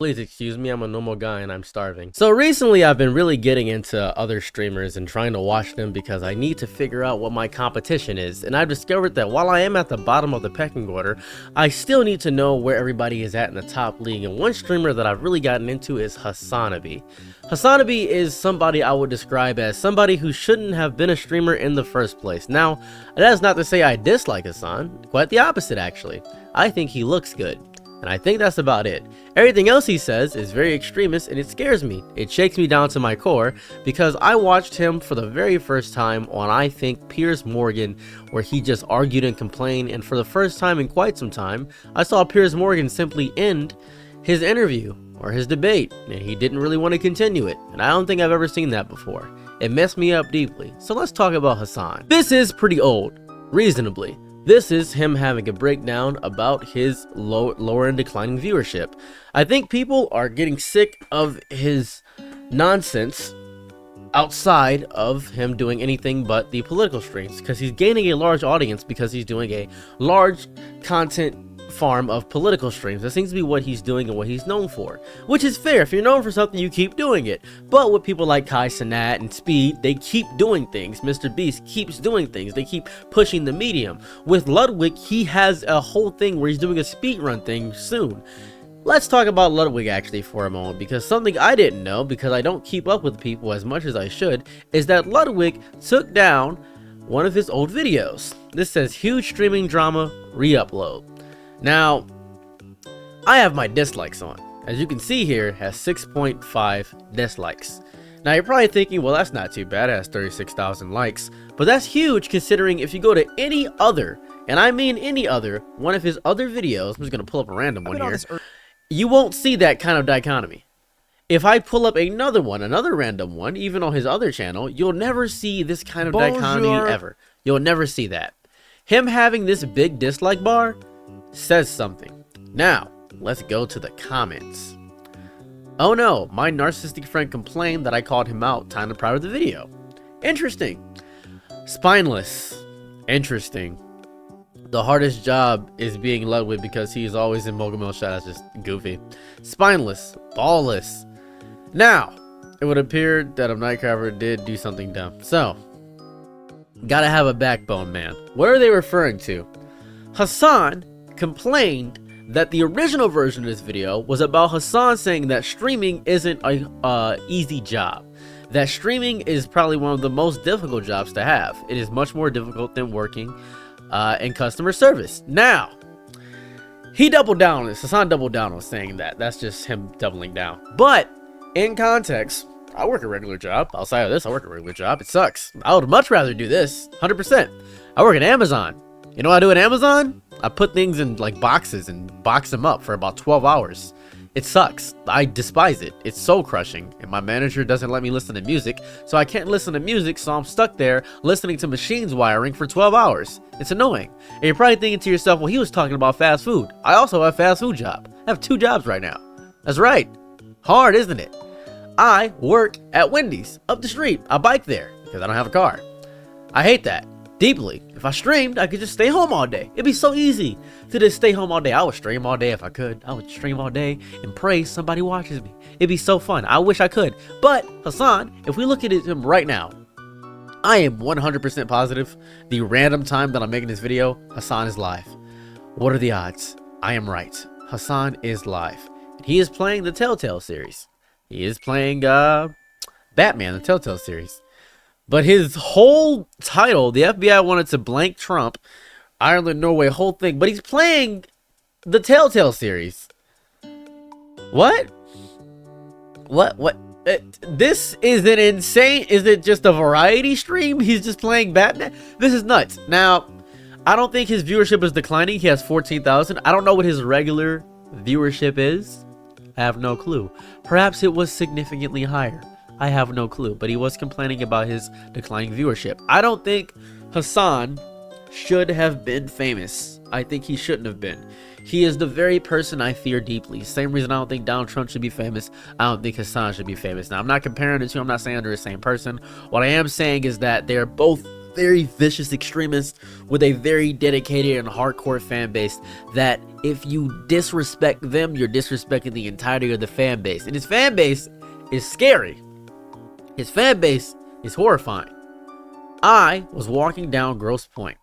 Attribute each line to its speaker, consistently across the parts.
Speaker 1: Please excuse me, I'm a normal guy and I'm starving. So recently I've been really getting into other streamers and trying to watch them because I need to figure out what my competition is. And I've discovered that while I am at the bottom of the pecking order, I still need to know where everybody is at in the top league. And one streamer that I've really gotten into is Hasanabi. Hasanabi is somebody I would describe as somebody who shouldn't have been a streamer in the first place. Now, that's not to say I dislike Hasan, quite the opposite actually. I think he looks good. And I think that's about it. Everything else he says is very extremist and it scares me. It shakes me down to my core because I watched him for the very first time on, I think, Piers Morgan, where he just argued and complained, and for the first time in quite some time, I saw Piers Morgan simply end his interview or his debate, and he didn't really want to continue it, and I don't think I've ever seen that before. It messed me up deeply. So let's talk about Hasan. This is pretty old, reasonably. This is him having a breakdown about his lower and declining viewership. I think people are getting sick of his nonsense outside of him doing anything but the political streams, because he's gaining a large audience because he's doing a large content farm of political streams. That seems to be what he's doing and what he's known for, which is fair. If you're known for something, you keep doing it. But with people like Hasanabi and Speed, they keep doing things. Mr. Beast keeps doing things. They keep pushing the medium. With Ludwig, he has a whole thing where he's doing a speedrun thing soon. Let's talk about Ludwig actually for a moment, because something I didn't know, because I don't keep up with people as much as I should, is that Ludwig took down one of his old videos. This says huge streaming drama, re-upload. Now, I have my dislikes on. As you can see here, it has 6.5 dislikes. Now you're probably thinking, well, that's not too bad, it has 36,000 likes. But that's huge considering if you go to any other, and I mean any other, one of his other videos, I'm just going to pull up a random one here, you won't see that kind of dichotomy. If I pull up another one, another random one, even on his other channel, you'll never see this kind of dichotomy ever. You'll never see that. Him having this big dislike bar says something. Now, let's go to the comments. Oh no, my narcissistic friend complained that I called him out time prior to the video. Interesting. Spineless. Interesting. The hardest job is being Ludwig because he's always in Mogul shot. That's just goofy. Spineless. Ballless. Now, it would appear that a Nightcrawler did do something dumb. So, gotta have a backbone, man. What are they referring to? Hasan complained that the original version of this video was about Hasan saying that streaming isn't a easy job. That streaming is probably one of the most difficult jobs to have. It is much more difficult than working in customer service. Now, he doubled down on this. Hasan doubled down on saying that. That's just him doubling down. But in context, I work a regular job. Outside of this, I work a regular job. It sucks. I would much rather do this, 100%. I work at Amazon. You know what I do at Amazon? I put things in like boxes and box them up for about 12 hours. It sucks. I despise it. It's soul crushing. And my manager doesn't let me listen to music, so I can't listen to music, so I'm stuck there listening to machines wiring for 12 hours. It's annoying. And you're probably thinking to yourself, well, he was talking about fast food. I also have a fast food job. I have 2 jobs right now. That's right. Hard, isn't it? I work at Wendy's up the street. I bike there because I don't have a car. I hate that deeply. If I streamed, I could just stay home all day. It'd be so easy to just stay home all day. I would stream all day if I could. I would stream all day and pray somebody watches me. It'd be so fun. I wish I could. But Hasan, if we look at him right now, I am 100% positive the random time that I'm making this video, Hasan is live. What are the odds? I am right. Hasan is live. And he is playing the Telltale series. He is playing Batman, the Telltale series. But his whole title, the FBI wanted to blank Trump, Ireland, Norway, whole thing. But he's playing the Telltale series. What? What? This is an insane... Is it just a variety stream? He's just playing Batman? This is nuts. Now, I don't think his viewership is declining. He has 14,000. I don't know what his regular viewership is. I have no clue. Perhaps it was significantly higher. I have no clue, but he was complaining about his declining viewership. I don't think Hasan should have been famous. I think he shouldn't have been. He is the very person I fear deeply. Same reason I don't think Donald Trump should be famous. I don't think Hasan should be famous. Now, I'm not comparing the two. I'm not saying they're the same person. What I am saying is that they're both very vicious extremist with a very dedicated and hardcore fan base that if you disrespect them, you're disrespecting the entirety of the fan base. And his fan base is scary. His fan base is horrifying. I was walking down Grosse Pointe,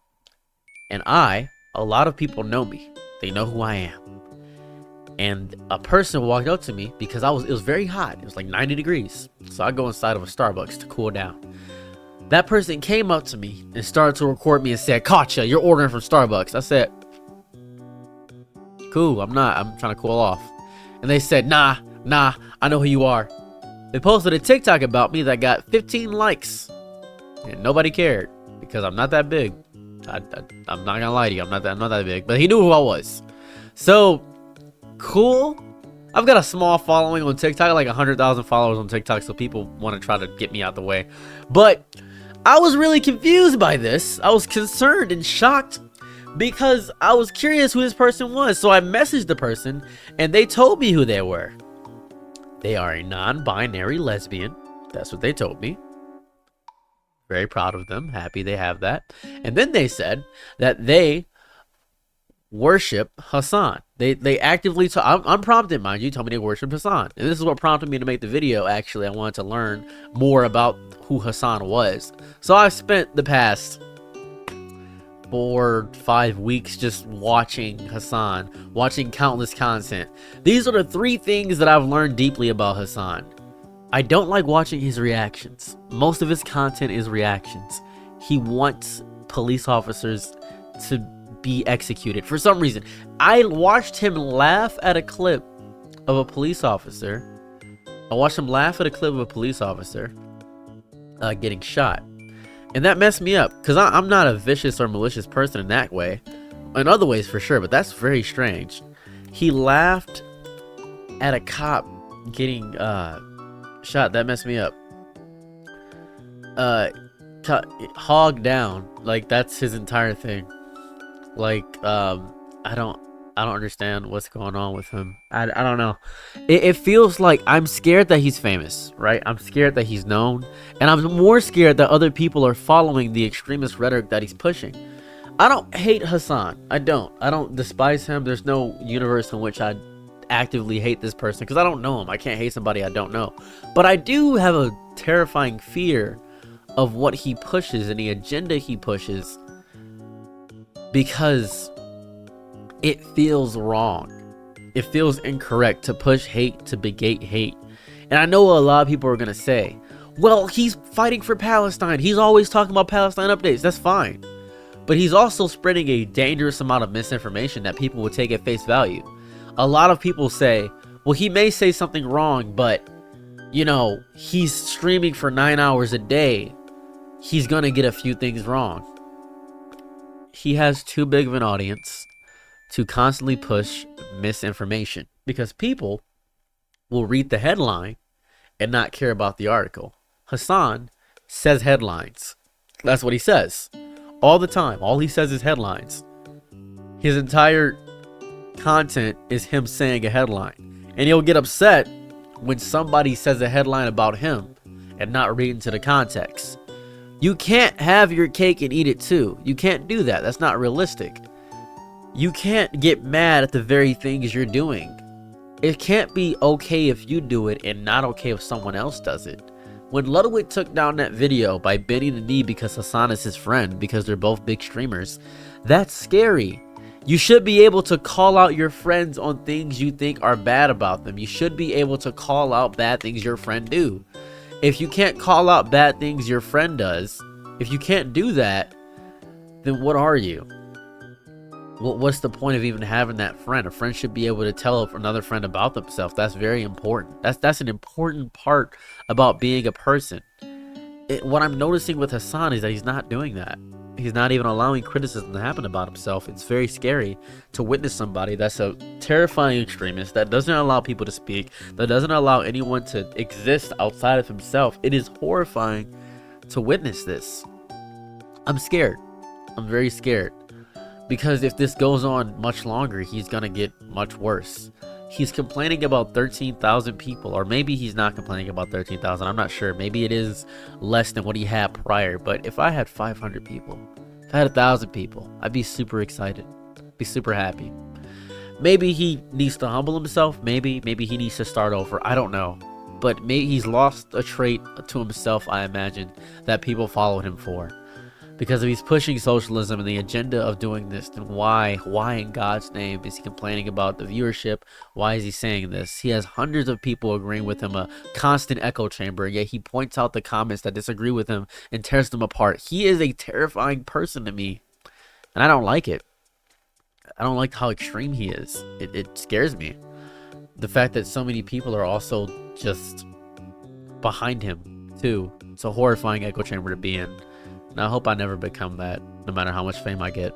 Speaker 1: and a lot of people know me. They know who I am. And a person walked up to me because it was very hot. It was like 90 degrees. So I go inside of a Starbucks to cool down. That person came up to me and started to record me and said, "Katya, you're ordering from Starbucks." I said, "Cool, I'm not. I'm trying to cool off." And they said, Nah, I know who you are." They posted a TikTok about me that got 15 likes. And nobody cared because I'm not that big. I'm not gonna lie to you. I'm not that big. But he knew who I was. So cool. I've got a small following on TikTok, like 100,000 followers on TikTok, so people want to try to get me out the way. But I was really confused by this. I was concerned and shocked because I was curious who this person was. So I messaged the person and they told me who they were. They are a non-binary lesbian. That's what they told me. Very proud of them. Happy they have that. And then they said that they worship Hassan. They actively unprompted, mind you, told me they worship Hassan. And this is what prompted me to make the video. Actually, I wanted to learn more about who Hassan was. So I spent the past 4-5 weeks just watching Hassan, watching countless content. These are the 3 things that I've learned deeply about Hassan. I don't like watching his reactions. Most of his content is reactions. He wants police officers to be executed for some reason. I watched him laugh at a clip of a police officer. Getting shot. And that messed me up because I'm not a vicious or malicious person in that way. In other ways for sure, but that's very strange. He laughed at a cop getting shot. That messed me up. Hog down. Like, that's his entire thing. Like, I don't understand what's going on with him. I don't know. It feels like I'm scared that he's famous, right? I'm scared that he's known. And I'm more scared that other people are following the extremist rhetoric that he's pushing. I don't hate Hassan. I don't despise him. There's no universe in which I actively hate this person because I don't know him. I can't hate somebody I don't know. But I do have a terrifying fear of what he pushes and the agenda he pushes, because it feels wrong. It feels incorrect to push hate, to begate hate. And I know a lot of people are going to say, well, he's fighting for Palestine. He's always talking about Palestine updates. That's fine. But he's also spreading a dangerous amount of misinformation that people will take at face value. A lot of people say, well, he may say something wrong, but, you know, he's streaming for 9 hours a day. He's going to get a few things wrong. He has too big of an audience to constantly push misinformation, because people will read the headline and not care about the article. Hassan says headlines. That's what he says all the time. All he says is headlines. His entire content is him saying a headline, and he'll get upset when somebody says a headline about him and not read into the context. You can't have your cake and eat it too. You can't do that. That's not realistic. You can't get mad at the very things you're doing. It can't be okay if you do it and not okay if someone else does it. When Ludwig took down that video by bending the knee because Hassan is his friend, because they're both big streamers, that's scary. You should be able to call out your friends on things you think are bad about them. You should be able to call out bad things your friend do. If you can't call out bad things your friend does, if you can't do that, then what are you? What's the point of even having that friend? A friend should be able to tell another friend about themselves. That's very important. That's an important part about being a person. What I'm noticing with Hassan is that he's not doing that. He's not even allowing criticism to happen about himself. It's very scary to witness somebody that's a terrifying extremist, that doesn't allow people to speak, that doesn't allow anyone to exist outside of himself. It is horrifying to witness this. I'm scared. I'm very scared. Because if this goes on much longer, he's going to get much worse. He's complaining about 13,000 people, or maybe he's not complaining about 13,000. I'm not sure. Maybe it is less than what he had prior. But if I had 500 people, if I had 1,000 people, I'd be super excited, be super happy. Maybe he needs to humble himself. Maybe he needs to start over. I don't know. But maybe he's lost a trait to himself, I imagine, that people followed him for. Because if he's pushing socialism and the agenda of doing this, then why in God's name is he complaining about the viewership? Why is he saying this? He has hundreds of people agreeing with him, a constant echo chamber, yet he points out the comments that disagree with him and tears them apart. He is a terrifying person to me, and I don't like it. I don't like how extreme he is. It scares me. The fact that so many people are also just behind him, too. It's a horrifying echo chamber to be in. And I hope I never become that, no matter how much fame I get.